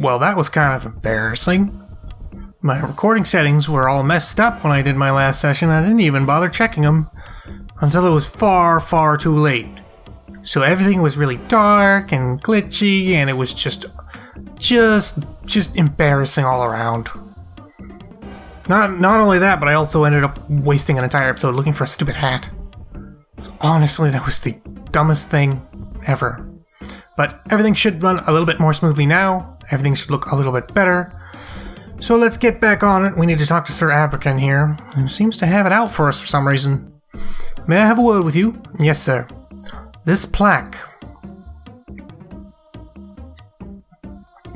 Well, that was kind of embarrassing. My recording settings were all messed up when I did my last session. I didn't even bother checking them until it was far, far too late. So everything was really dark and glitchy, and it was just embarrassing all around. Not only that, but I also ended up wasting an entire episode looking for a stupid hat. So honestly, that was the dumbest thing ever. But everything should run a little bit more smoothly now. Everything should look a little bit better. So let's get back on it. We need to talk to Sir Abrakan here, who seems to have it out for us for some reason. May I have a word with you? Yes, sir. This plaque.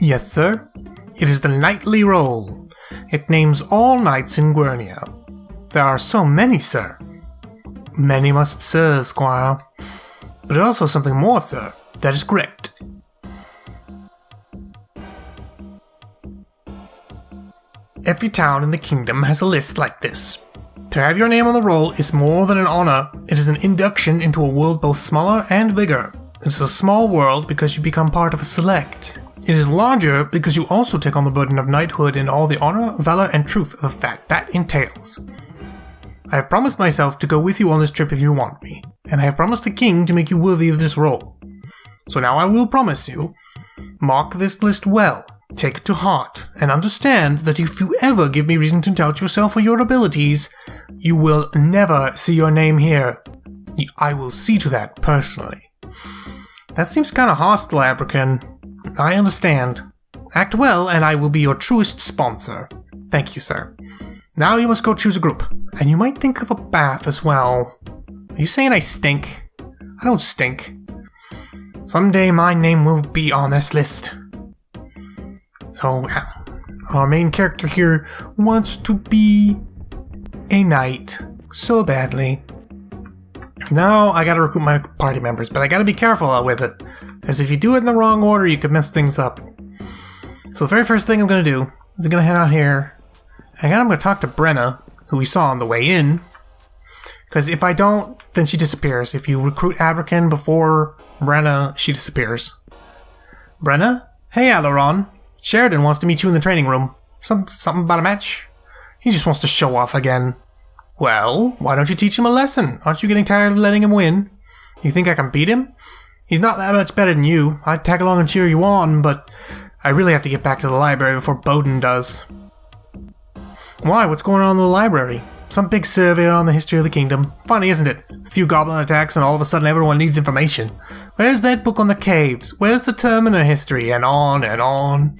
Yes, sir. It is the nightly roll. It names all knights in Gwernia. There are so many, sir. Many must serve, squire. But also something more, sir. That is correct. Every town in the kingdom has a list like this. To have your name on the roll is more than an honor. It is an induction into a world both smaller and bigger. It is a small world because you become part of a select. It is larger because you also take on the burden of knighthood and all the honor, valor, and truth of that entails. I have promised myself to go with you on this trip if you want me, and I have promised the king to make you worthy of this role. So now I will promise you, mark this list well. Take it to heart, and understand that if you ever give me reason to doubt yourself or your abilities, you will never see your name here. I will see to that personally. That seems kind of hostile, Abrakan. I understand. Act well, and I will be your truest sponsor. Thank you, sir. Now you must go choose a group, and you might think of a bath as well. Are you saying I stink? I don't stink. Someday my name will be on this list. So, our main character here wants to be a knight so badly. Now I gotta recruit my party members, but I gotta be careful with it, because if you do it in the wrong order, you could mess things up. So the very first thing I'm gonna do is I'm gonna head out here, and I'm gonna talk to Brenna, who we saw on the way in, because if I don't, then she disappears. If you recruit Abrakan before Brenna, she disappears. Brenna? Hey, Aileron. Sheridan wants to meet you in the training room. Something about a match? He just wants to show off again. Well, why don't you teach him a lesson? Aren't you getting tired of letting him win? You think I can beat him? He's not that much better than you. I'd tag along and cheer you on, but I really have to get back to the library before Bowden does. Why? What's going on in the library? Some big survey on the history of the kingdom. Funny, isn't it? A few goblin attacks and all of a sudden everyone needs information. Where's that book on the caves? Where's the Termina history? And on and on.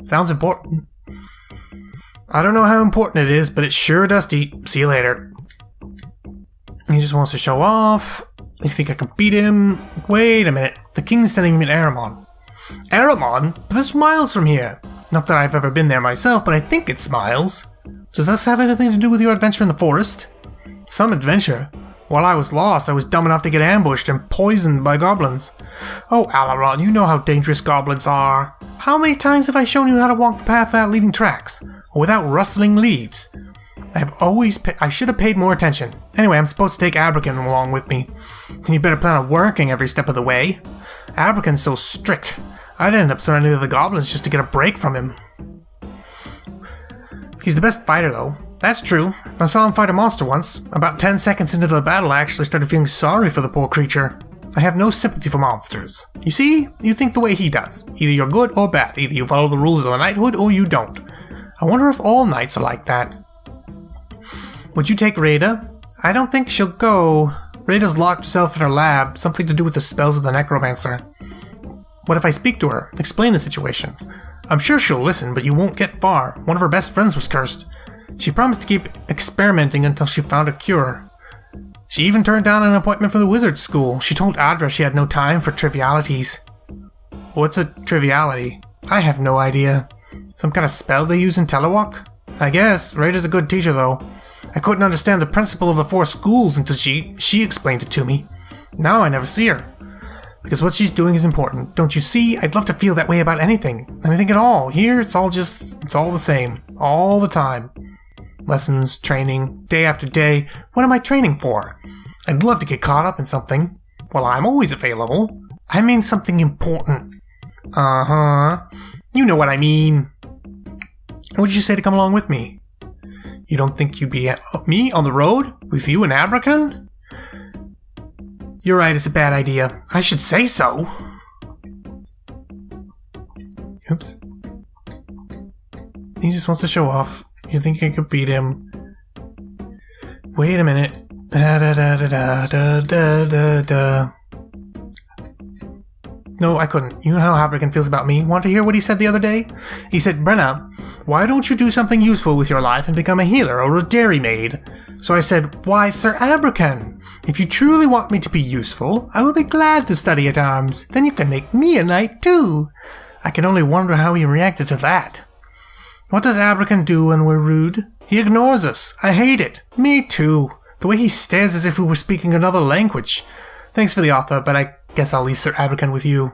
Sounds important. I don't know how important it is, but it's sure dusty. See you later. He just wants to show off. You think I can beat him? Wait a minute. The king's sending me to Aramon. Aramon? But that's miles from here. Not that I've ever been there myself, but I think it's miles. Does this have anything to do with your adventure in the forest? Some adventure? While I was lost, I was dumb enough to get ambushed and poisoned by goblins. Oh, Aileron, you know how dangerous goblins are. How many times have I shown you how to walk the path without leaving tracks? Or without rustling leaves? I should have paid more attention. Anyway, I'm supposed to take Abrakan along with me. And you better plan on working every step of the way. Abrakan's so strict. I'd end up surrendering to the goblins just to get a break from him. He's the best fighter, though. That's true. I saw him fight a monster once. About 10 seconds into the battle, I actually started feeling sorry for the poor creature. I have no sympathy for monsters. You see, you think the way he does. Either you're good or bad. Either you follow the rules of the knighthood or you don't. I wonder if all knights are like that. Would you take Rada? I don't think she'll go. Rada's locked herself in her lab. Something to do with the spells of the necromancer. What if I speak to her? Explain the situation. I'm sure she'll listen, but you won't get far. One of her best friends was cursed. She promised to keep experimenting until she found a cure. She even turned down an appointment for the wizard school. She told Adra she had no time for trivialities. What's a triviality? I have no idea. Some kind of spell they use in Telewalk? I guess. Rada's a good teacher, though. I couldn't understand the principle of the 4 schools until she explained it to me. Now I never see her. Because what she's doing is important. Don't you see? I'd love to feel that way about anything. Anything at all. Here, it's all the same. All the time. Lessons, training, day after day. What am I training for? I'd love to get caught up in something. Well, I'm always available. I mean something important. Uh-huh. You know what I mean. What did you say to come along with me? You don't think you'd be me on the road? With you and Abrakan? You're right, it's a bad idea. I should say so. Oops. He just wants to show off. You think you could beat him? Wait a minute. No, I couldn't. You know how Abrakan feels about me. Want to hear what he said the other day? He said, Brenna, why don't you do something useful with your life and become a healer or a dairymaid? So I said, why, Sir Abrakan, if you truly want me to be useful, I will be glad to study at arms. Then you can make me a knight too. I can only wonder how he reacted to that. What does Abrakan do when we're rude? He ignores us. I hate it. Me too. The way he stares as if we were speaking another language. Thanks for the offer, but I guess I'll leave Sir Abrakan with you.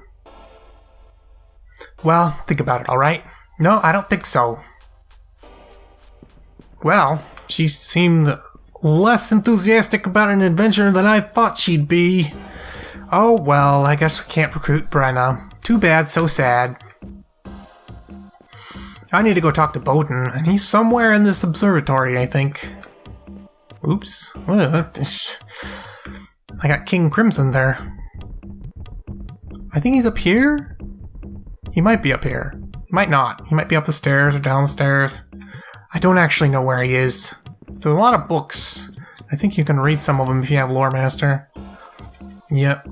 Well, think about it, alright? No, I don't think so. Well, she seemed less enthusiastic about an adventure than I thought she'd be. Oh well, I guess we can't recruit Brenna. Too bad, so sad. I need to go talk to Bowden, and he's somewhere in this observatory, I think. Oops. I got King Crimson there. I think he's up here? He might be up here. He might not. He might be up the stairs or down the stairs. I don't actually know where he is. There's a lot of books. I think you can read some of them if you have Lore Master. Yep.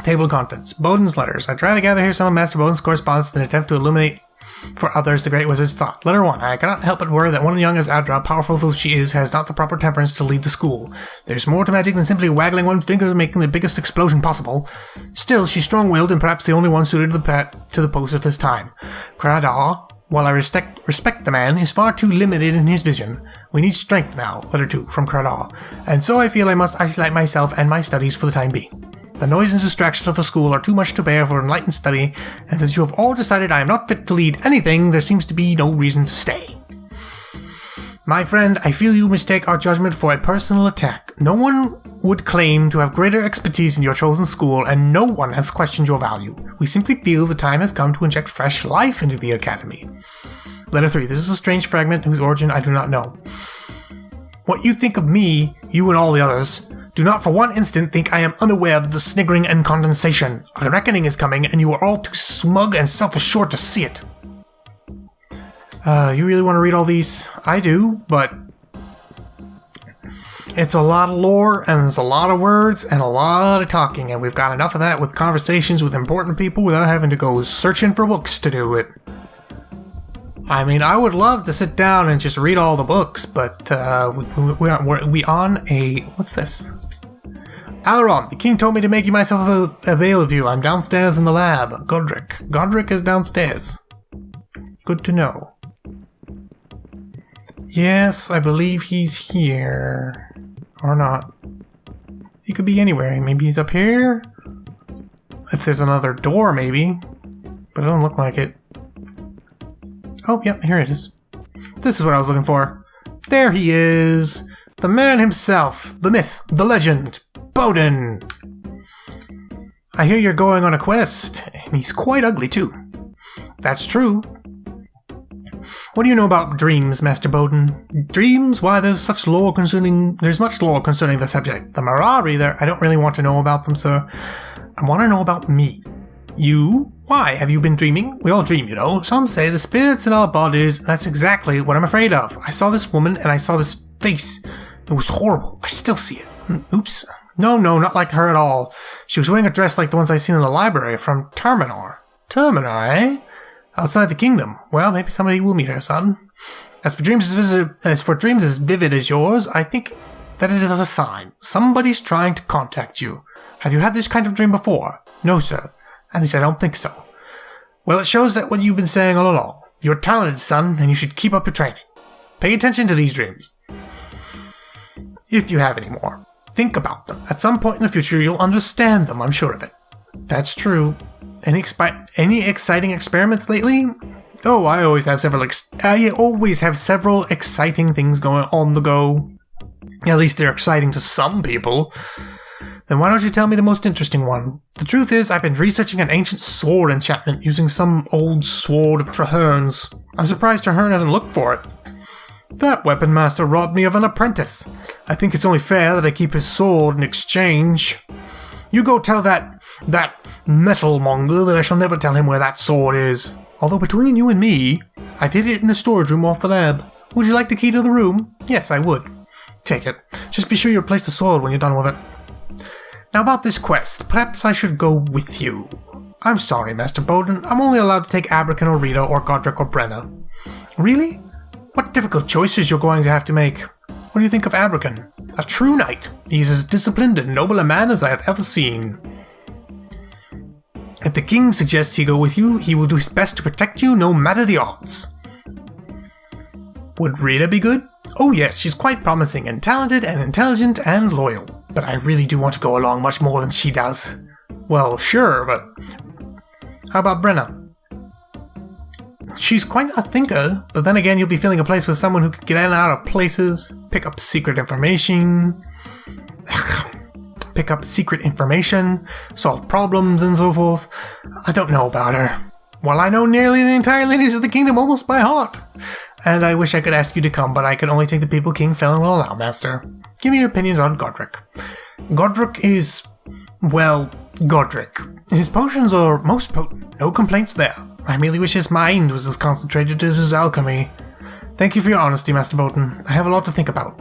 Table of contents. Bowden's letters. I try to gather here some of Master Bowden's correspondence in an attempt to illuminate for others the great wizard's thought. Letter 1. I cannot help but worry that one young as Adra, powerful though she is, has not the proper temperance to lead the school. There's more to magic than simply waggling one finger and making the biggest explosion possible. Still, she's strong-willed and perhaps the only one suited to the post at this time. Craddaw, while I respect the man, is far too limited in his vision. We need strength now. Letter 2. From Craddaw. And so I feel I must isolate myself and my studies for the time being. The noise and distraction of the school are too much to bear for enlightened study, and since you have all decided I am not fit to lead anything, there seems to be no reason to stay. My friend, I feel you mistake our judgment for a personal attack. No one would claim to have greater expertise in your chosen school, and no one has questioned your value. We simply feel the time has come to inject fresh life into the academy. Letter 3. This is a strange fragment whose origin I do not know. What you think of me, you and all the others, do not for one instant think I am unaware of the sniggering and condensation. A reckoning is coming, and you are all too smug and self-assured to see it. You really want to read all these? I do, but it's a lot of lore, and there's a lot of words, and a lot of talking, and we've got enough of that with conversations with important people without having to go searching for books to do it. I mean, I would love to sit down and just read all the books, but we on a... What's this? Alaron, the king told me to make myself available. I'm downstairs in the lab. Godric. Godric is downstairs. Good to know. Yes, I believe he's here. Or not. He could be anywhere. Maybe he's up here? If there's another door, maybe. But it doesn't look like it. Oh, yeah, here it is. This is what I was looking for. There he is! The man himself! The myth! The legend! Bowden! I hear you're going on a quest, and he's quite ugly, too. That's true. What do you know about dreams, Master Bowden? Dreams? Why, there's much lore concerning the subject. The Mirari there, I don't really want to know about them, sir. I want to know about me. You? Why? Have you been dreaming? We all dream, you know. Some say the spirits in our bodies. That's exactly what I'm afraid of. I saw this woman, and I saw this face. It was horrible. I still see it. Oops. No, not like her at all. She was wearing a dress like the ones I seen in the library from Terminor. Terminor, eh? Outside the kingdom. Well, maybe somebody will meet her, son. As for dreams as vivid as yours, I think that it is a sign. Somebody's trying to contact you. Have you had this kind of dream before? No, sir. At least I don't think so. Well, it shows that what you've been saying all along. You're talented, son, and you should keep up your training. Pay attention to these dreams. If you have any more. Think about them. At some point in the future, you'll understand them, I'm sure of it. That's true. Any exciting experiments lately? Oh, I always have several exciting things going on the go. At least they're exciting to some people. Then why don't you tell me the most interesting one? The truth is, I've been researching an ancient sword enchantment using some old sword of Traherne's. I'm surprised Traherne hasn't looked for it. That weapon master robbed me of an apprentice. I think it's only fair that I keep his sword in exchange. You go tell that metal monger that I shall never tell him where that sword is. Although between you and me, I've hid it in the storage room off the lab. Would you like the key to the room? Yes, I would. Take it. Just be sure you replace the sword when you're done with it. Now about this quest, perhaps I should go with you. I'm sorry, Master Bowden, I'm only allowed to take Abrakan or Rita or Godric or Brenna. Really? What difficult choices you're going to have to make. What do you think of Abrakan? A true knight. He's as disciplined and noble a man as I have ever seen. If the king suggests he go with you, he will do his best to protect you no matter the odds. Would Rita be good? Oh yes, she's quite promising and talented and intelligent and loyal. But I really do want to go along much more than she does. Well, sure, but... How about Brenna? She's quite a thinker, but then again you'll be filling a place with someone who can get in and out of places, pick up secret information, solve problems and so forth. I don't know about her. Well, I know nearly the entire lineage of the kingdom almost by heart. And I wish I could ask you to come, but I can only take the people King Felon will allow, Master. Give me your opinions on Godric. Godric is... well, Godric. His potions are most potent, no complaints there. I merely wish his mind was as concentrated as his alchemy. Thank you for your honesty, Master Bowden. I have a lot to think about.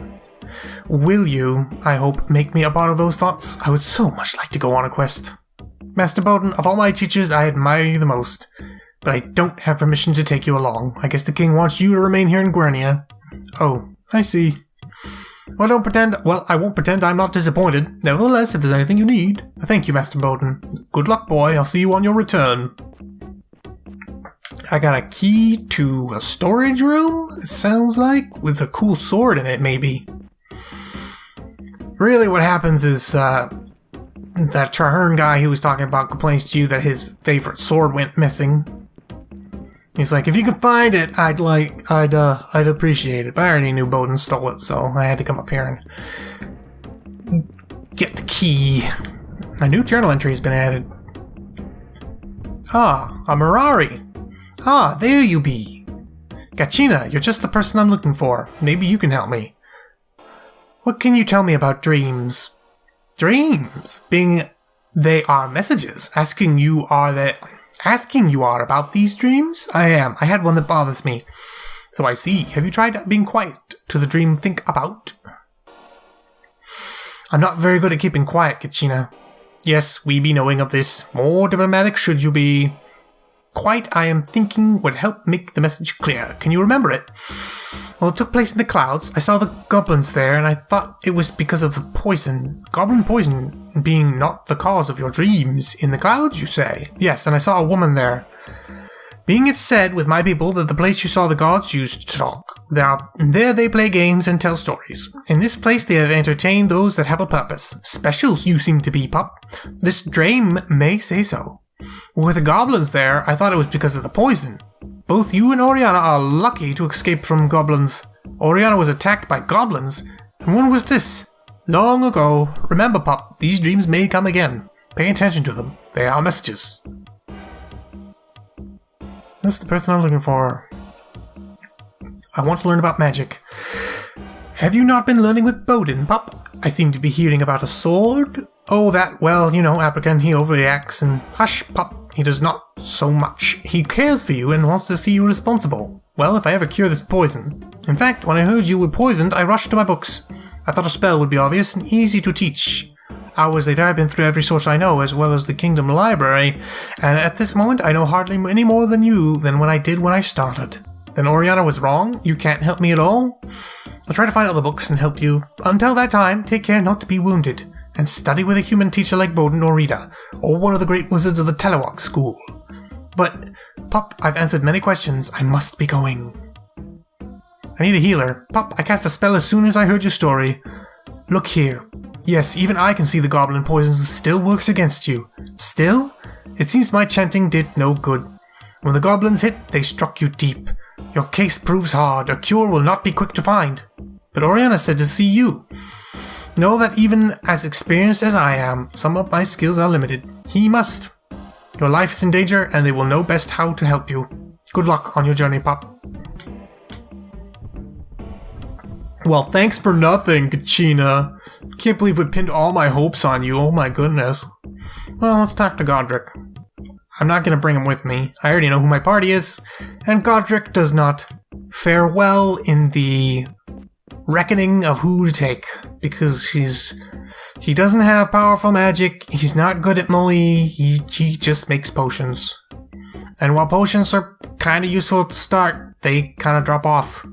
Will you, I hope, make me a part of those thoughts? I would so much like to go on a quest. Master Bowden, of all my teachers, I admire you the most. But I don't have permission to take you along. I guess the king wants you to remain here in Guernia. Oh, I see. Well, I won't pretend I'm not disappointed. Nevertheless, if there's anything you need... Thank you, Master Bowden. Good luck, boy. I'll see you on your return. I got a key to a storage room, it sounds like, with a cool sword in it, maybe. Really what happens is, that Traherne guy who was talking about complains to you that his favorite sword went missing. He's like, if you can find it, I'd appreciate it. But I already knew Bowden stole it, so I had to come up here and get the key. A new journal entry has been added. Ah, a Mirari. Ah, there you be. Gachina, you're just the person I'm looking for. Maybe you can help me. What can you tell me about dreams? Dreams? Being they are messages. Asking you are about these dreams? I am. I had one that bothers me. So I see. Have you tried being quiet to the dream think about? I'm not very good at keeping quiet, Gachina. Yes, we be knowing of this. More diplomatic should you be. Quiet, I am thinking, would help make the message clear. Can you remember it? Well, it took place in the clouds. I saw the goblins there, and I thought it was because of the poison. Goblin poison being not the cause of your dreams. In the clouds, you say? Yes, and I saw a woman there. Being it said with my people that the place you saw the gods used to talk. There they play games and tell stories. In this place they have entertained those that have a purpose. Specials you seem to be, pup. This dream may say so. With the goblins there, I thought it was because of the poison. Both you and Oriana are lucky to escape from goblins. Oriana was attacked by goblins. And when was this? Long ago. Remember, pup, these dreams may come again. Pay attention to them. They are messages. That's the person I'm looking for. I want to learn about magic. Have you not been learning with Bowden, pup? I seem to be hearing about a sword. Oh, that, well, you know, Abrakan, he overreacts and... Hush, pup, he does not so much. He cares for you and wants to see you responsible. Well, if I ever cure this poison... In fact, when I heard you were poisoned, I rushed to my books. I thought a spell would be obvious and easy to teach. Hours later, I've been through every source I know, as well as the Kingdom Library, and at this moment, I know hardly any more than you than when I did when I started. Then Oriana was wrong? You can't help me at all? I'll try to find other books and help you. Until that time, take care not to be wounded. And study with a human teacher like Bowden or Rita, or one of the great wizards of the Telewok school. But, pup, I've answered many questions. I must be going. I need a healer. Pup, I cast a spell as soon as I heard your story. Look here. Yes, even I can see the goblin poison still works against you. Still? It seems my chanting did no good. When the goblins hit, they struck you deep. Your case proves hard. A cure will not be quick to find. But Oriana said to see you. Know that even as experienced as I am, some of my skills are limited. He must. Your life is in danger, and they will know best how to help you. Good luck on your journey, Pop. Well, thanks for nothing, Kachina. Can't believe we pinned all my hopes on you, oh my goodness. Well, let's talk to Godric. I'm not going to bring him with me. I already know who my party is, and Godric does not fare well in the reckoning of who to take, because he doesn't have powerful magic, he's not good at melee, he just makes potions. And while potions are kind of useful at the start, they kind of drop off.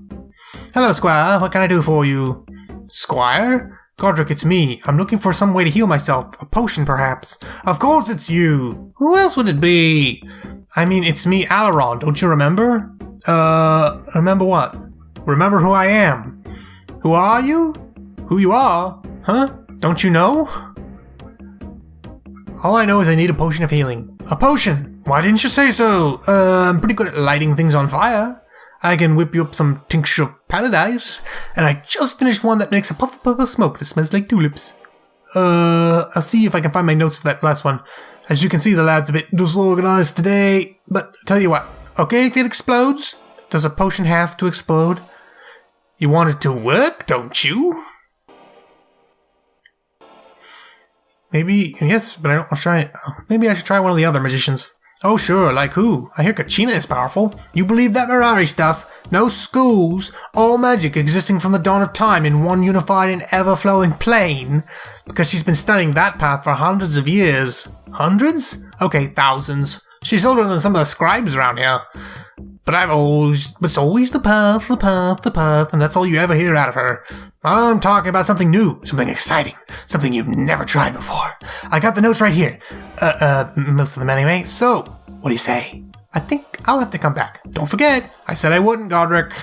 Hello, Squire. What can I do for you? Squire? Godric, it's me. I'm looking for some way to heal myself. A potion, perhaps. Of course it's you. Who else would it be? I mean, it's me, Alaron. Don't you remember? Remember what? Remember who I am. Who are you? Who you are? Huh? Don't you know? All I know is I need a potion of healing. A potion? Why didn't you say so? I'm pretty good at lighting things on fire. I can whip you up some tincture of paradise, and I just finished one that makes a puff of smoke that smells like tulips. I'll see if I can find my notes for that last one. As you can see, the lab's a bit disorganized today, but tell you what, okay if it explodes? Does a potion have to explode? You want it to work, don't you? Maybe, yes, but I don't want to try it. Maybe I should try one of the other magicians. Oh sure, like who? I hear Kachina is powerful. You believe that Mirari stuff? No schools, all magic existing from the dawn of time in one unified and ever-flowing plane? Because she's been studying that path for hundreds of years. Hundreds? Okay, thousands. She's older than some of the scribes around here. But it's always the path, and that's all you ever hear out of her. I'm talking about something new, something exciting, something you've never tried before. I got the notes right here. Most of them anyway. So, what do you say? I think I'll have to come back. Don't forget, I said I wouldn't, Godric.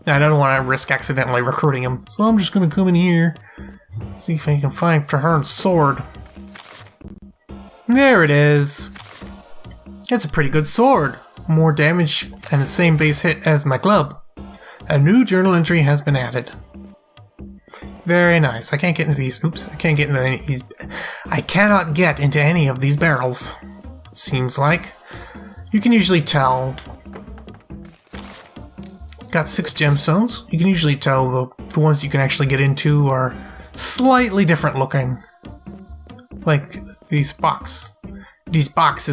I don't want to risk accidentally recruiting him, so I'm just going to come in here, see if I can find Traherne's sword. There it is. It's a pretty good sword. More damage and the same base hit as my club. A new journal entry has been added. Very nice. I can't get into these. Oops, I can't get into any of these. I cannot get into any of these barrels. Seems like. You can usually tell. Got 6 gemstones. You can usually tell the ones you can actually get into are slightly different looking. Like these boxes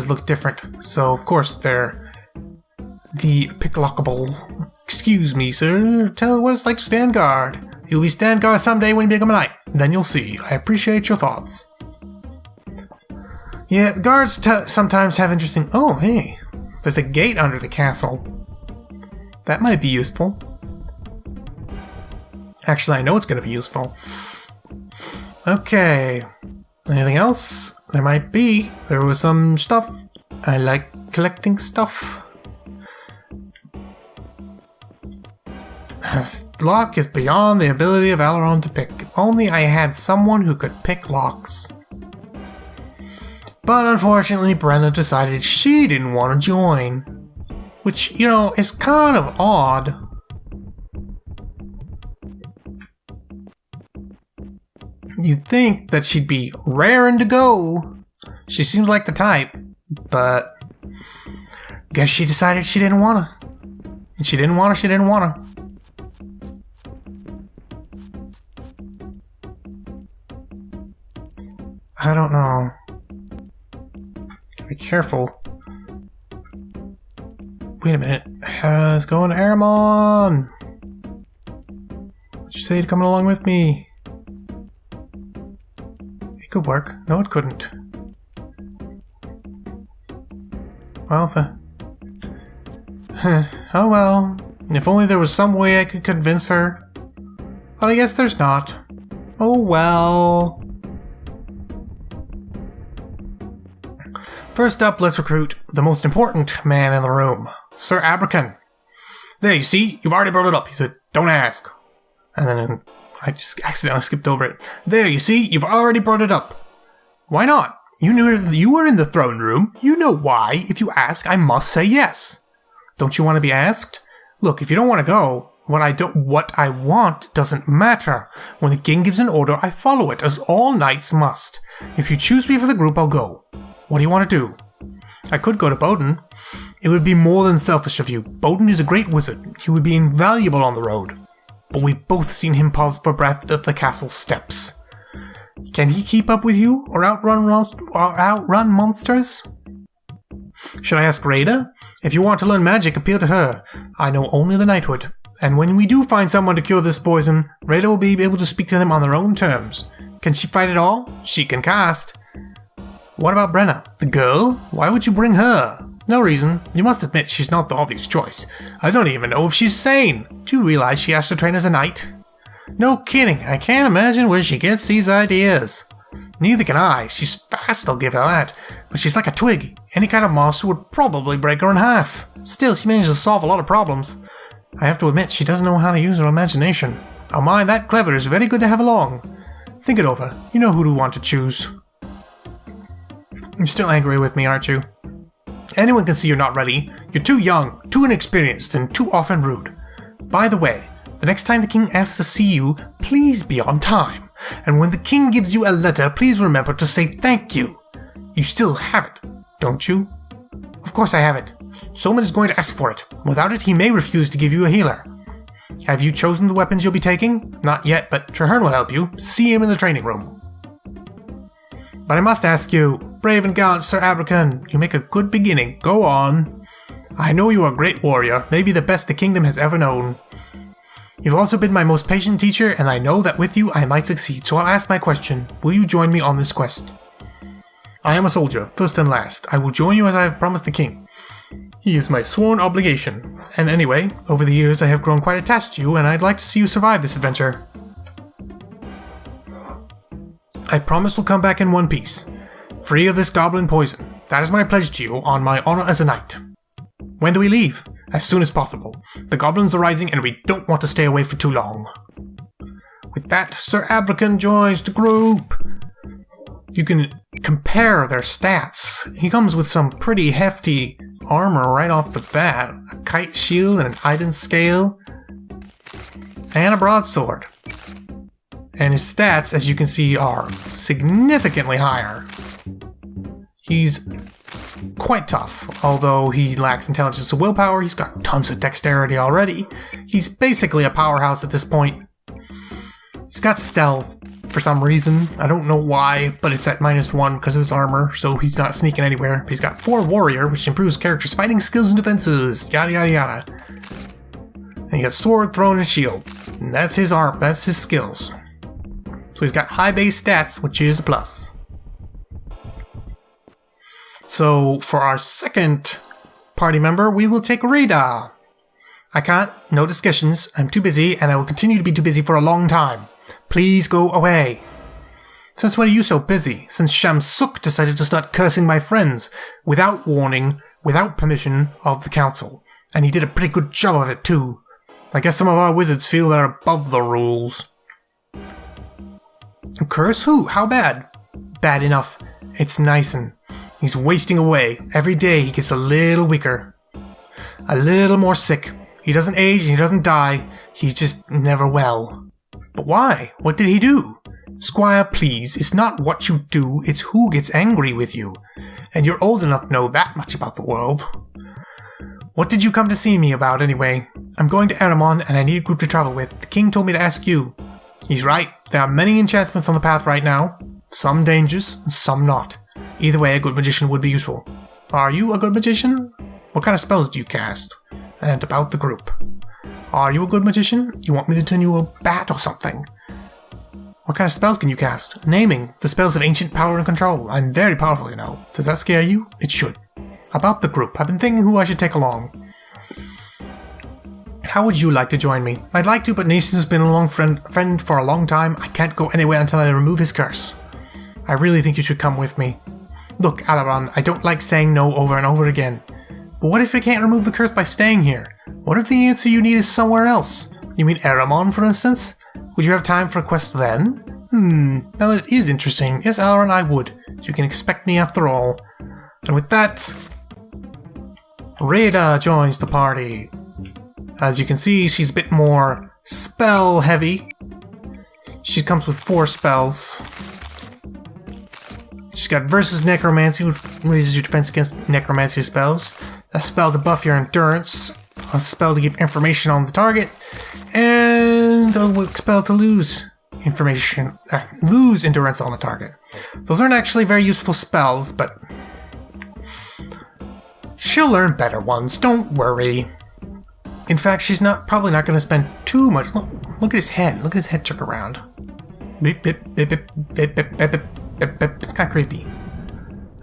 look different. So of course they're the picklockable. Excuse me, sir. Tell what it's like to stand guard. You'll be stand guard someday when you become a knight. Then you'll see. I appreciate your thoughts. Yeah, guards sometimes have interesting... Oh, hey. There's a gate under the castle. That might be useful. Actually, I know it's going to be useful. Okay. Anything else? There might be. There was some stuff. I like collecting stuff. This lock is beyond the ability of Alaron to pick. If only I had someone who could pick locks. But unfortunately, Brenda decided she didn't want to join. Which, you know, is kind of odd. You'd think that she'd be raring to go. She seems like the type. But guess she decided she didn't want to. She didn't want to. I don't know. Be careful. Wait a minute. It's going to Aramon. What'd you say to coming along with me? It could work. No, it couldn't. Well, oh well. If only there was some way I could convince her. But I guess there's not. Oh well. First up, let's recruit the most important man in the room, Sir Abrakan. There, you see? You've already brought it up. He said, don't ask. And then I just accidentally skipped over it. There, you see? You've already brought it up. Why not? You knew you were in the throne room. You know why. If you ask, I must say yes. Don't you want to be asked? Look, if you don't want to go, What I want doesn't matter. When the king gives an order, I follow it, as all knights must. If you choose me for the group, I'll go. What do you want to do? I could go to Bowden. It would be more than selfish of you. Bowden is a great wizard. He would be invaluable on the road. But we've both seen him pause for breath at the castle steps. Can he keep up with you, or outrun monsters? Should I ask Rada? If you want to learn magic, appeal to her. I know only the knighthood. And when we do find someone to cure this poison, Rada will be able to speak to them on their own terms. Can she fight at all? She can cast. What about Brenna? The girl? Why would you bring her? No reason. You must admit she's not the obvious choice. I don't even know if she's sane. Do you realize she has to train as a knight? No kidding. I can't imagine where she gets these ideas. Neither can I. She's fast, I'll give her that. But she's like a twig. Any kind of monster would probably break her in half. Still, she manages to solve a lot of problems. I have to admit, she doesn't know how to use her imagination. A mind that clever is very good to have along. Think it over. You know who to want to choose. You're still angry with me, aren't you? Anyone can see you're not ready. You're too young, too inexperienced, and too often rude. By the way, the next time the king asks to see you, please be on time. And when the king gives you a letter, please remember to say thank you. You still have it, don't you? Of course I have it. Solomon is going to ask for it. Without it, he may refuse to give you a healer. Have you chosen the weapons you'll be taking? Not yet, but Traherne will help you. See him in the training room. But I must ask you, brave and gallant Sir Abrakan, you make a good beginning. Go on. I know you are a great warrior, maybe the best the kingdom has ever known. You've also been my most patient teacher, and I know that with you I might succeed, so I'll ask my question. Will you join me on this quest? I am a soldier, first and last. I will join you as I have promised the king. He is my sworn obligation. And anyway, over the years I have grown quite attached to you, and I'd like to see you survive this adventure. I promise we'll come back in one piece, free of this goblin poison. That is my pledge to you, on my honor as a knight. When do we leave? As soon as possible. The goblins are rising, and we don't want to stay away for too long. With that, Sir Abrakan joins the group. You can compare their stats. He comes with some pretty hefty armor right off the bat. A kite shield and an Aidyn scale. And a broadsword. And his stats, as you can see, are significantly higher. He's quite tough, although he lacks intelligence and willpower. He's got tons of dexterity already. He's basically a powerhouse at this point. He's got stealth for some reason. I don't know why, but it's at -1 because of his armor, so he's not sneaking anywhere. But he's got 4 warrior, which improves characters' fighting skills and defenses. Yada yada yada. And he got sword, throne, and shield. And that's his arm. That's his skills. So he's got high base stats, which is a plus. So for our second party member, we will take Rada. I can't. No discussions. I'm too busy, and I will continue to be too busy for a long time. Please go away. Since when are you so busy? Since Shamsuk decided to start cursing my friends, without warning, without permission of the council. And he did a pretty good job of it too. I guess some of our wizards feel they're above the rules. Curse who? How bad? Bad enough. It's Nyson. He's wasting away. Every day he gets a little weaker. A little more sick. He doesn't age and he doesn't die. He's just never well. But why? What did he do? Squire, please, it's not what you do, it's who gets angry with you. And you're old enough to know that much about the world. What did you come to see me about anyway? I'm going to Eramon and I need a group to travel with. The king told me to ask you. He's right. There are many enchantments on the path right now. Some dangerous, and some not. Either way, a good magician would be useful. Are you a good magician? What kind of spells do you cast? And about the group. Are you a good magician? You want me to turn you a bat or something? What kind of spells can you cast? Naming. The spells of ancient power and control. I'm very powerful, you know. Does that scare you? It should. About the group. I've been thinking who I should take along. How would you like to join me? I'd like to, but Nason's been a long friend for a long time. I can't go anywhere until I remove his curse. I really think you should come with me. Look, Alaron, I don't like saying no over and over again. But what if I can't remove the curse by staying here? What if the answer you need is somewhere else? You mean Eramon, for instance? Would you have time for a quest then? Now that is interesting. Yes, Alaron, I would. You can expect me after all. And with that, Rada joins the party. As you can see, she's a bit more spell heavy. She comes with 4 spells. She's got Versus Necromancy, which raises your defense against necromancy spells. A spell to buff your endurance. A spell to give information on the target. And a spell to lose information. Lose endurance on the target. Those aren't actually very useful spells, but she'll learn better ones, don't worry. In fact, she's probably not going to spend too much. Look at his head. Look at his head jerk around. Beep, beep, beep, beep, beep, beep, beep, beep. It's kind of creepy.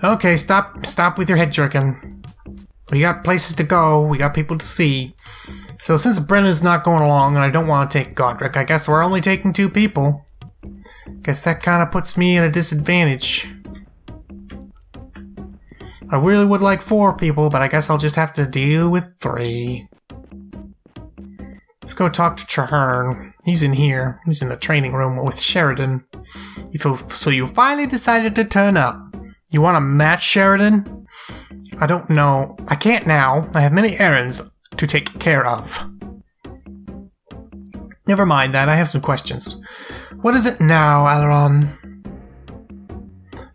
Okay, stop with your head jerking. We got places to go. We got people to see. So since Brenna's not going along and I don't want to take Godric, I guess we're only taking 2 people. Guess that kind of puts me at a disadvantage. I really would like 4 people, but I guess I'll just have to deal with 3. Let's go talk to Traherne. He's in here. He's in the training room with Sheridan. So you finally decided to turn up. You want to match Sheridan? I don't know. I can't now. I have many errands to take care of. Never mind that. I have some questions. What is it now, Aileron?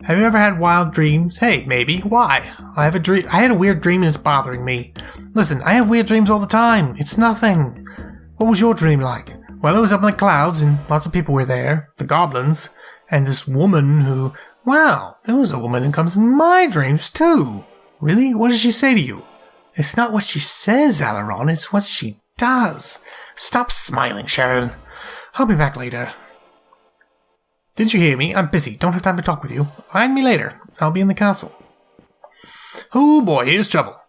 Have you ever had wild dreams? Hey, maybe. Why? I had a weird dream and it's bothering me. Listen, I have weird dreams all the time. It's nothing. What was your dream like? Well, it was up in the clouds and lots of people were there. The goblins. And this woman who... Well, there was a woman who comes in my dreams too. Really? What does she say to you? It's not what she says, Aileron. It's what she does. Stop smiling, Sheridan. I'll be back later. Didn't you hear me? I'm busy. Don't have time to talk with you. Find me later. I'll be in the castle. Oh boy, here's trouble.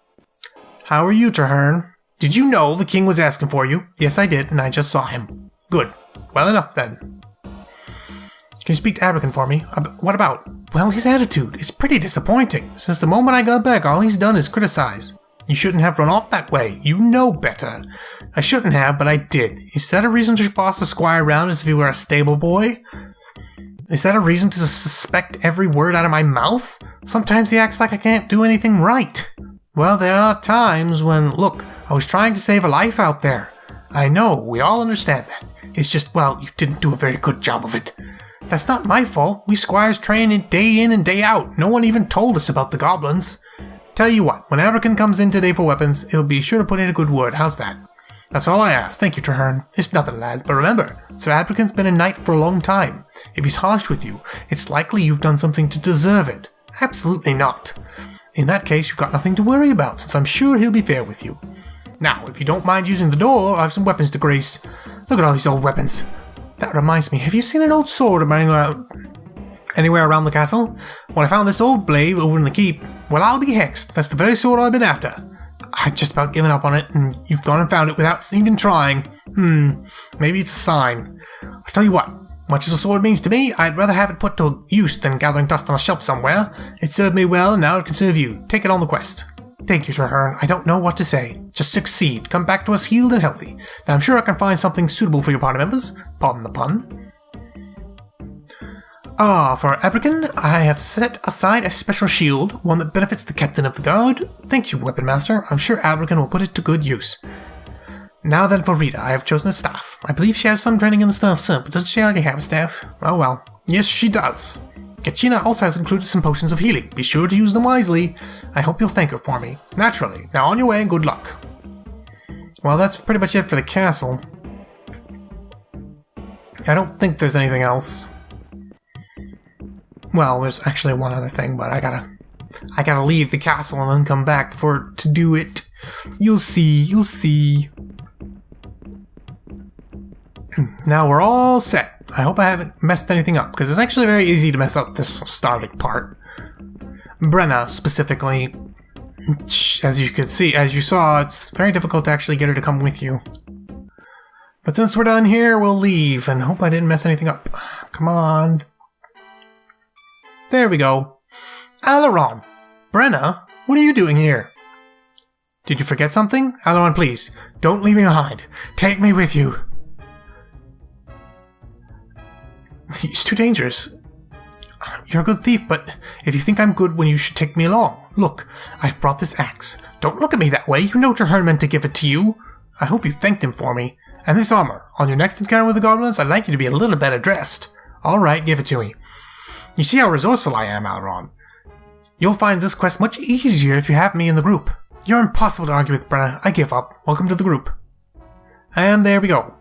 How are you, Traherne? Did you know the king was asking for you? Yes, I did, and I just saw him. Good. Well enough, then. Can you speak to Abrican for me? What about? Well, his attitude is pretty disappointing. Since the moment I got back, all he's done is criticize. You shouldn't have run off that way. You know better. I shouldn't have, but I did. Is that a reason to boss the squire around as if he were a stable boy? Is that a reason to suspect every word out of my mouth? Sometimes he acts like I can't do anything right. Well, there are times when, look, I was trying to save a life out there. I know, we all understand that. It's just, well, you didn't do a very good job of it. That's not my fault. We squires train it day in and day out. No one even told us about the goblins. Tell you what, when Abrican comes in today for weapons, it'll be sure to put in a good word. How's that? That's all I ask. Thank you, Traherne. It's nothing, lad. But remember, Sir Abrican's been a knight for a long time. If he's harsh with you, it's likely you've done something to deserve it. Absolutely not. In that case, you've got nothing to worry about, since I'm sure he'll be fair with you. Now, if you don't mind using the door, I have some weapons to grace. Look at all these old weapons. That reminds me, have you seen an old sword anywhere around the castle? Well, I found this old blade over in the keep. Well, I'll be hexed. That's the very sword I've been after. I'd just about given up on it, and you've gone and found it without even trying. Maybe it's a sign. I'll tell you what, much as a sword means to me, I'd rather have it put to use than gathering dust on a shelf somewhere. It served me well, and now it can serve you. Take it on the quest. Thank you, Traherne. I don't know what to say. Just succeed. Come back to us healed and healthy. Now, I'm sure I can find something suitable for your party members. Pardon the pun. For Abrican, I have set aside a special shield, one that benefits the captain of the guard. Thank you, Weapon Master. I'm sure Abrican will put it to good use. Now then for Rita, I have chosen a staff. I believe she has some training in the staff sim, but doesn't she already have a staff? Oh well. Yes, she does. Kachina also has included some potions of healing. Be sure to use them wisely. I hope you'll thank her for me. Naturally. Now on your way and good luck. Well, that's pretty much it for the castle. I don't think there's anything else. Well, there's actually one other thing, but I gotta leave the castle and then come back to do it. You'll see. Now we're all set. I hope I haven't messed anything up, because it's actually very easy to mess up this starting part. Brenna, specifically, as you saw, it's very difficult to actually get her to come with you. But since we're done here, we'll leave, and hope I didn't mess anything up. Come on. There we go. Aileron! Brenna, what are you doing here? Did you forget something? Aileron, please, don't leave me behind. Take me with you. It's too dangerous. You're a good thief, but if you think I'm good, when you should take me along. Look, I've brought this axe. Don't look at me that way. You know Traherne meant to give it to you. I hope you thanked him for me. And this armor. On your next encounter with the goblins, I'd like you to be a little better dressed. Alright, give it to me. You see how resourceful I am, Alron. You'll find this quest much easier if you have me in the group. You're impossible to argue with, Brenna. I give up. Welcome to the group. And there we go.